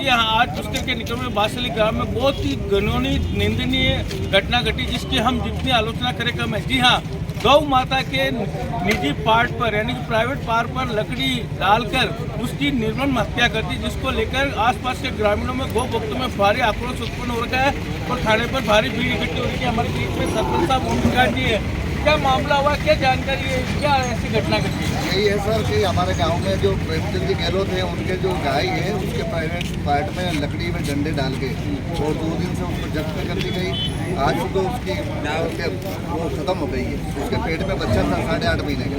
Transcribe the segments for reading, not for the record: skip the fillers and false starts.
जी हाँ, आज पुष्कर के निकट में बासली ग्राम में बहुत ही घिनौनी निंदनीय घटना घटी, जिसकी हम जितनी आलोचना करें कम है। जी हाँ, गौ माता के निजी पार्ट पर यानी कि प्राइवेट पार्ट पर लकड़ी डालकर उसकी निर्मम हत्या कर दी, जिसको लेकर आसपास के ग्रामीणों में गौ भक्तों में भारी आक्रोश उत्पन्न हो रखा है और थाने पर भारी भीड़ इकट्ठी हो रही है। हमारे बीच में सरपंच साहब ओम प्रकाश जी है, क्या मामला हुआ, क्या जानकारी है, क्या ऐसी घटना घटी? यही है सर कि हमारे गांव में जो प्रेमचंद जी गहलोत है, उनके जो गाय है उसके प्राइवेट पार्ट में लकड़ी में डंडे डाल के और 2 दिन से उसको जब्त कर दी गई। आज तो उसकी वो खत्म हो गई है। उसके पेट में बच्चा था 8.5 महीने का,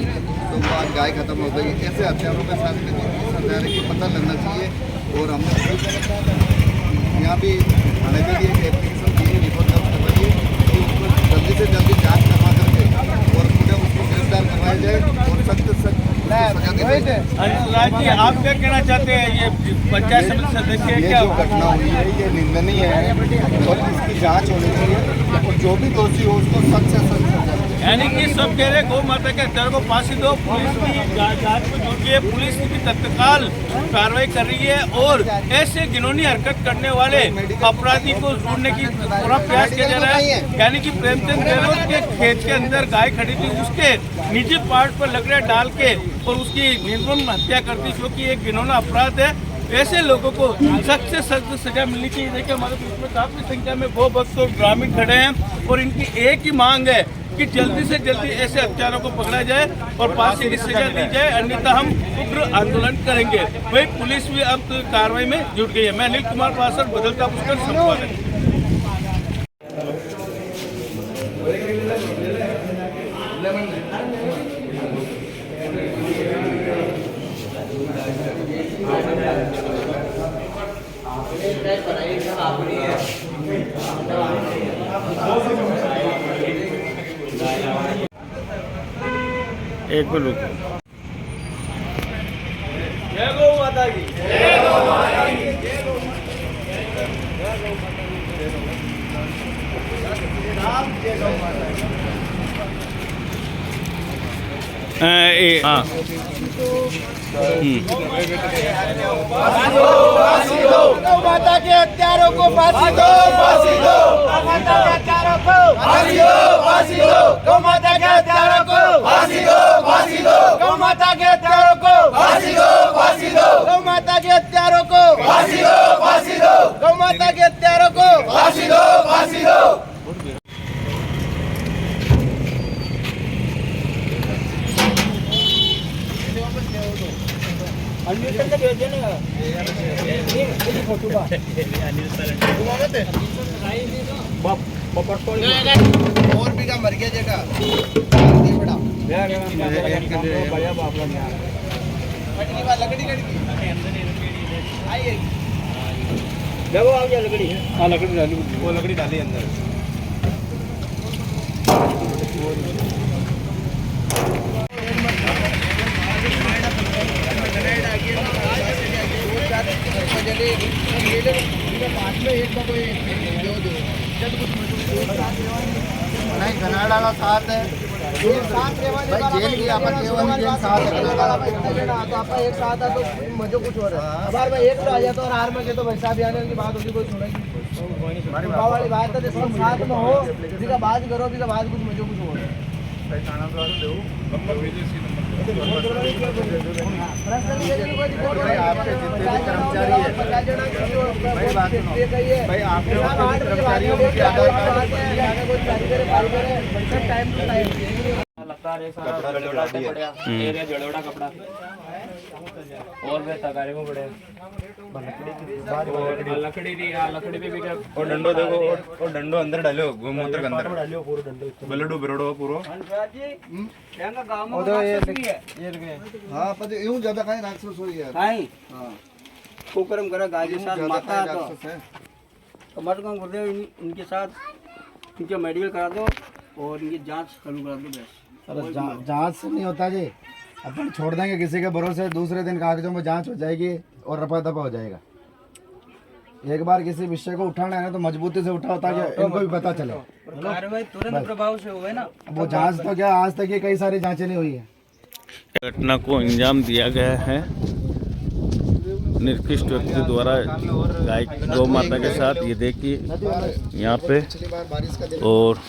तो वो आज गाय खत्म हो गई। ऐसे हत्यारों के साथ में सरकार को पता लगना चाहिए और हमने यहाँ भी थाने के लिए एप्लीकेशन दी है, रिपोर्ट दर्ज करवाइए कि उसको जल्दी से जल्दी जाँच करवा करके और पूरे उसको गिरफ्तार करवाया जाए और सख्त राज जी, आप क्या कहना चाहते हैं? ये पंचायत समिति सदस्य है, क्या घटना हुई है ये निंदनीय है और इसकी जांच होनी चाहिए और जो भी दोषी हो उसको सख्त से सख्त सजा दें। यानी कि सब कह रहे गौ माता के हत्यारों को फांसी दो, पुलिस की जांच में जुटी है, पुलिस की तत्काल कार्रवाई कर रही है और ऐसे घिनौनी हरकत करने वाले अपराधी को ढूंढने की पूरा प्रयास किया जा रहा है। यानी कि प्रेमचंद गहलोत के खेत के अंदर गाय खड़ी थी, उसके निजी पार्ट पर लकड़ियां डाल के और उसकी निर्मम हत्या कर दी, जो कि एक घिनौना अपराध है। ऐसे लोगों को सख्त से सख्त सजा मिलनी चाहिए। देखिए, हमारे बीच में काफी संख्या में गौ भक्त और ग्रामीण खड़े हैं और इनकी एक ही मांग है कि जल्दी से जल्दी ऐसे हत्यारों को पकड़ा जाए और फांसी की सजा दी जाए, अन्यथा हम उग्र आंदोलन करेंगे। वही पुलिस भी अब कार्रवाई में जुट गई है। मैं अनिल कुमार पासर, बदलता पुष्कर संपादक। एक मिनट, जय गौ माता की, जय गौ माता की, जय गौ माता की। गौ माता के हत्यारों को फांसी दो, फांसी दो। गौ माता के हत्यारों को फांसी दो, फांसी दो। गौ माता के हत्यारों को फांसी दो, फांसी दो। गौ माता के हत्यारों को फांसी दो, फांसी दो। गौ माता के हत्यारों को फांसी दो, फांसी दो। गौ माता के हत्यारों को फांसी दो, फांसी दो। अनिल सर भेज देना ये फोटो का अनिल सर और भी का मर गया जगह बड़ा बढ़िया बाप लकड़ी आइए देखो आ गया लकड़ी। हाँ, लकड़ी डाली, वो लकड़ी डाली अंदर। नहीं, कनाडा का साथ है भाई, जेल की आपका केवल जेल साथ है। तो आपका एक साथ है तो मुझे कुछ हो रहा है। अब भाई एक तो आ जाता और हार में के तो वैसा भी आने की बात होगी, कोई सुनेगी वाली बात है। सब साथ में हो, किसी का बात करो, किसी का बात कुछ मुझे कुछ हो रहा है। आपके जितने भी कर्मचारी है भाई, आपके कर्मचारी हो, उनके आधार कार्ड और वे तगारे में पड़े लकड़ी थी, लकड़ी पे भी और डंडो देखो और डंडो अंदर डालो, गोमूत्र के अंदर डालो, पूरा डंडो बलडो बिरडो पूरो। हां, पर यूं ज्यादा काहे राक्षस हो यार काहे? हां, कोकरम करा गाय के साथ माता तो कमर का गुर्दे इनके साथ इनके मेडिकल करा दो और इनकी जांच चालू करा दो बस। अरे जांच से नहीं होता जी, अपन छोड़ देंगे किसी के भरोसे, दूसरे दिन कागजों में जांच हो जाएगी और रफा दफा हो जाएगा। एक बार किसी विषय को उठाना है ना तो मजबूती से उठाओ ताकि इनको भी पता चले। कार्रवाई तुरंत प्रभाव से हुए ना। वो जांच तो क्या, आज तक ये कई सारी जांचें नहीं हुई है। घटना को अंजाम दिया गया है निकृष्ट व्यक्ति द्वारा गाय गौ माता के साथ, ये देखिए यहाँ पे, और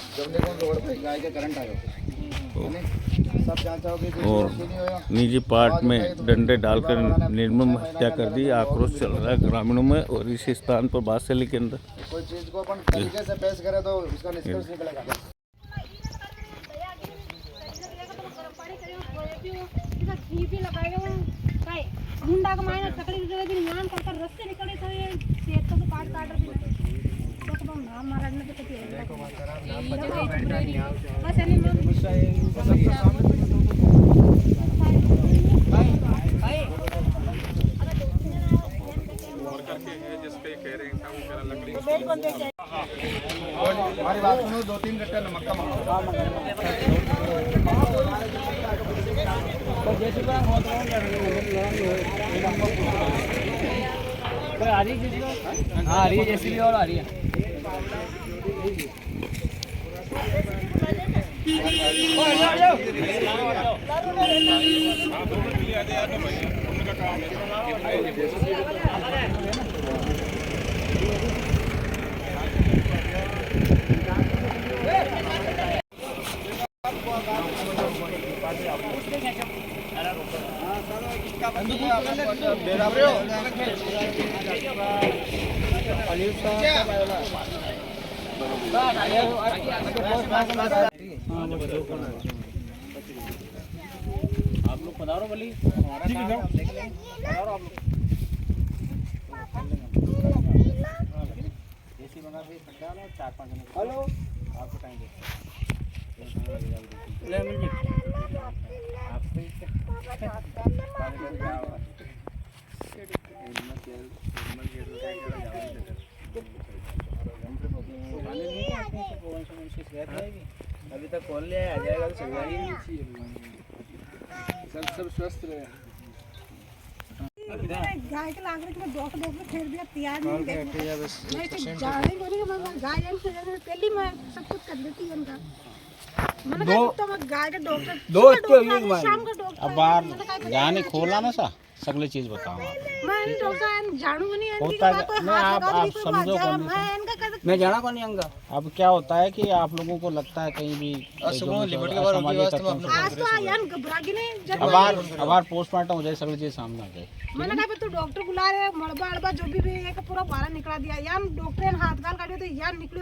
निजी पार्ट में डंडे डालकर निर्मम हत्या कर दी। आक्रोश चल रहा है ग्रामीणों में और इस स्थान पर बादशाली के अंदर कोई चीज को अपन तरीके से पेश करें तो उसका निष्कर्ष निकलेगा। मुंडा का मायना तकड़ी दिन यान कर रस्ते निकले थे खेत को काट रहे तो नाम मारने के कति बस एनी हमारी बात सुनो, 2-3 कट्टे नमक का आ रही है जैसी और आ रही है। आप लोग पधारो भली, ठीक है पधारो आप लोग। देसी बना भी 4-5 जने। हेलो आपको टाइम दे ले मुझे अभी तक कॉल ले आ जाएगा तो चल जाएगी। सब स्वस्थ रहे। गाय के लाग रहे डॉक्टर फिर भी तैयार नहीं है। मैं जाने बोली कि मैं गाय से पहले मैं सब कुछ कर लेती हूं उनका। मैंने कहा तो मैं गाय के डॉक्टर शाम का डॉक्टर अब बार जाने खोला ना सा सगले चीज बताओ आप। मैं डॉक्टर जानू नहीं होता है नहीं, आप समझो मैं जाना कौन नहीं आऊंगा। अब क्या होता है कि आप लोगों को लगता है कहीं भी अब पोस्टमार्टम हो जाए सगली चीज सामने आ जाए। मैंने कहा तो डॉक्टर बुला रहे मड़बा अड़बा जो भी है पूरा बाहर निकला दिया यान डॉक्टर हाथ गाल काटियो तो यान निकलो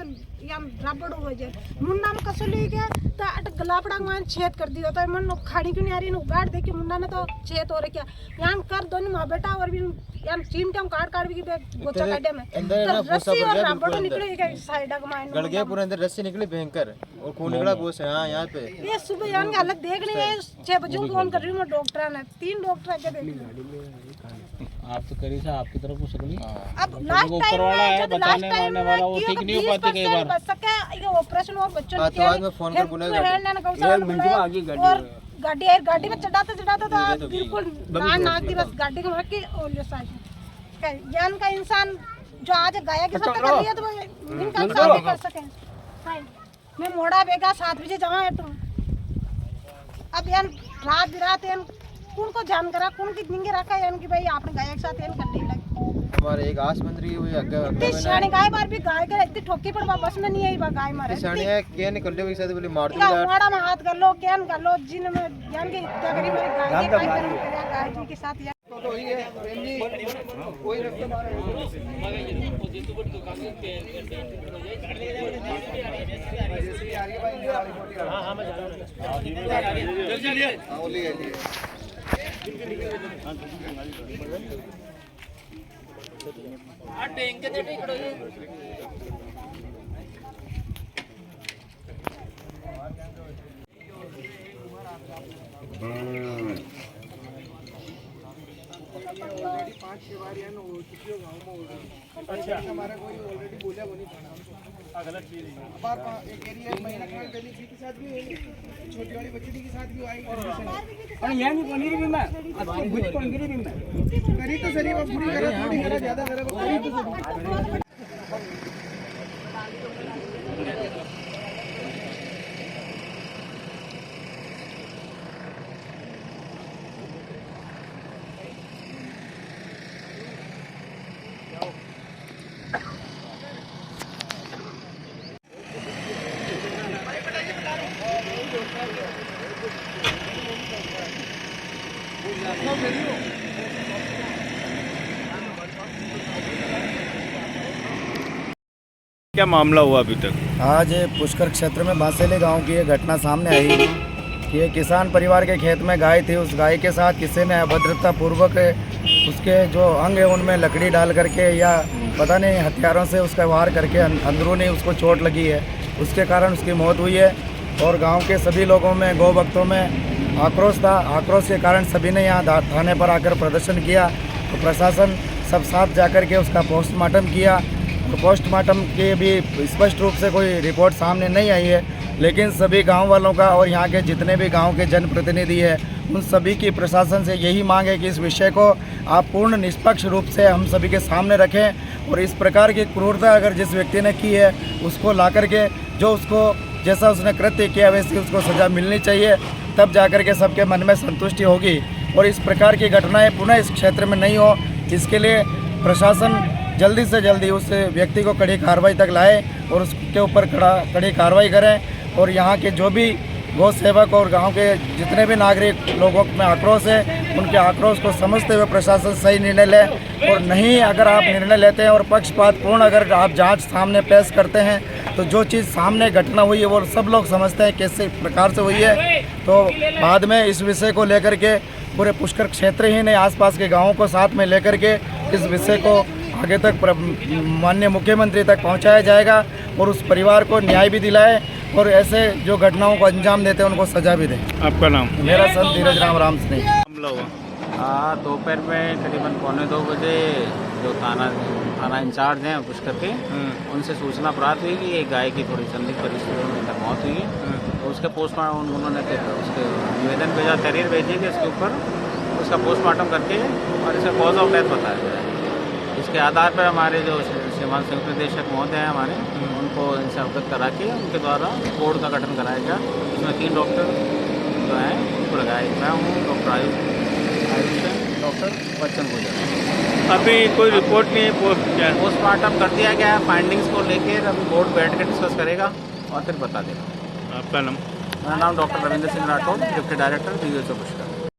यान रबड़ हो जाए मुंडा में कसो ले गया तो अट गलापड़ा में छेद कर दिया तो मन खाड़ी क्यों नहीं आ रही गाड़ दे के मुंडा ने तो छेद हो रहा क्या यान कर दोनों मां बेटा और भी यान चिमटा काट भी गोचा काटे में तो रस्सी और रबड़ निकले एक साइड का माइन गल गया पूरे अंदर रस्सी निकली भयंकर और खून निकला बहुत से। हां यहां पे ये सुबह यान की हालत देख रही है 6 बजे फोन कर रही हूं मैं डॉक्टर ने 3 डॉक्टर आके देख आप तो करी था आपकी तरफ को सकली अब लास्ट टाइम वाला है बताने वाले वाला वो ठीक नहीं हो पाती कई बार बच सके ये ऑपरेशन और बच्चों आज तो आज में फोन कर बुलाया गाड़ी में चढ़ाते तो बिल्कुल नाक दी बस गाड़ी को रख के और ले साइड जान का इंसान जो आज गाया के साथ कर लिया तो इनका काम कर सके मैं मोड़ा बेगा 7 बजे जमा है तो अब यान रात बिरात यान कौन को जान करा कौन की निंगे रखा यान कि भाई आपने गाय के साथ यान कर ली लगे हमारे एक आस मंत्री हुई इतनी शानी गाय बार भी गाय के इतनी ठोकी पर बस में नहीं आई बा गाय मारे शानी है क्या निकल ले साथ बोली मार दो यार मोड़ा में हाथ कर लो कैन कर लो जिन में यान के इतना गरीब मेरी गाय के गाय जी के साथ यार तो ही है प्रेम जी कोई रखते मारे हां हां मैं जा रहा हूं चलिए हां लिए आ टैंक के दे इकडे ऑलरेडी 5-6 बार यान हो चुकी हो गांव में अच्छा हमारा कोई ऑलरेडी बोला वो नहीं था गलत चीज है अब एक एरिया महीना खान गली के साथ भी छोटी वाली बच्ची के साथ भी आई और यहां नहीं पनीर भी मैं बुरी पनीर भी मैं करी तो सरी वो बुरी करा थोड़ी करा ज्यादा करा करी तो सरी क्या मामला हुआ अभी तक? आज पुष्कर क्षेत्र में बांसेले गांव की ये घटना सामने आई कि एक किसान परिवार के खेत में गाय थी। उस गाय के साथ किसी ने अभद्रता पूर्वक उसके जो अंग है उनमें लकड़ी डाल करके या पता नहीं हथियारों से उसका वार करके अंदरूनी उसको चोट लगी है। उसके कारण उसकी मौत हुई है और गांव के सभी लोगों में, गौ भक्तों में आक्रोश था। आक्रोश के कारण सभी ने यहाँ थाने पर आकर प्रदर्शन किया। तो प्रशासन सब साथ जाकर के उसका पोस्टमार्टम किया। तो पोस्टमार्टम की भी स्पष्ट रूप से कोई रिपोर्ट सामने नहीं आई है, लेकिन सभी गांव वालों का और यहाँ के जितने भी गांव के जनप्रतिनिधि हैं उन सभी की प्रशासन से यही मांग है कि इस विषय को आप पूर्ण निष्पक्ष रूप से हम सभी के सामने रखें और इस प्रकार की क्रूरता अगर जिस व्यक्ति ने की है उसको ला करके जो उसको जैसा उसने कृत्य किया वैसी उसको सज़ा मिलनी चाहिए, तब जाकर के सबके मन में संतुष्टि होगी और इस प्रकार की घटनाएँ पुनः इस क्षेत्र में नहीं हो। इसके लिए प्रशासन जल्दी से जल्दी उस व्यक्ति को कड़ी कार्रवाई तक लाए और उसके ऊपर कड़ी कार्रवाई करें और यहाँ के जो भी गौ सेवक और गांव के जितने भी नागरिक लोगों में आक्रोश है उनके आक्रोश को समझते हुए प्रशासन सही निर्णय ले। और नहीं अगर आप निर्णय लेते हैं और पक्षपातपूर्ण अगर आप जांच सामने पेश करते हैं तो जो चीज़ सामने घटना हुई है वो सब लोग समझते हैं किस प्रकार से हुई है। तो बाद में इस विषय को लेकर के पूरे पुष्कर क्षेत्र ही नहीं आसपास के गाँवों को साथ में लेकर के इस विषय को आगे तक माननीय मुख्यमंत्री तक पहुंचाया जाएगा और उस परिवार को न्याय भी दिलाए और ऐसे जो घटनाओं को अंजाम देते हैं उनको सजा भी दें। आपका नाम? मेरा संत धीरज राम सिंह। मामला हुआ? हाँ, दोपहर में करीबन 1:45 बजे जो थाना इंचार्ज हैं पुष्कर के, उनसे सूचना प्राप्त हुई कि एक गाय की थोड़ी संदिग्ध परिस्थितियों में इधर मौत हुई है। तो उसके पोस्टमार्टम उन्होंने उसके निवेदन भेजा, तहरीर भेजी कि इसके ऊपर उसका पोस्टमार्टम करके और इसका कॉज ऑफ डेथ बताया जाए। इसके आधार पर हमारे जो श्रीमान संयुक्त निदेशक महोदय हैं हमारे, उनको इनसे अवगत करा के उनके द्वारा बोर्ड का गठन कराया गया। इसमें 3 डॉक्टर जो हैं उनको लगाए। मैं हूँ डॉक्टर आयुष, डॉक्टर बच्चन गुजर। अभी कोई रिपोर्ट नहीं है? पोस्टमार्टम कर दिया गया है। फाइंडिंग्स को लेकर अभी बोर्ड बैठ के डिस्कस करेगा और फिर बता देगा। आपका नाम? मेरा नाम doctor Ravindra Singh Rathore, deputy director DHO Pushkar.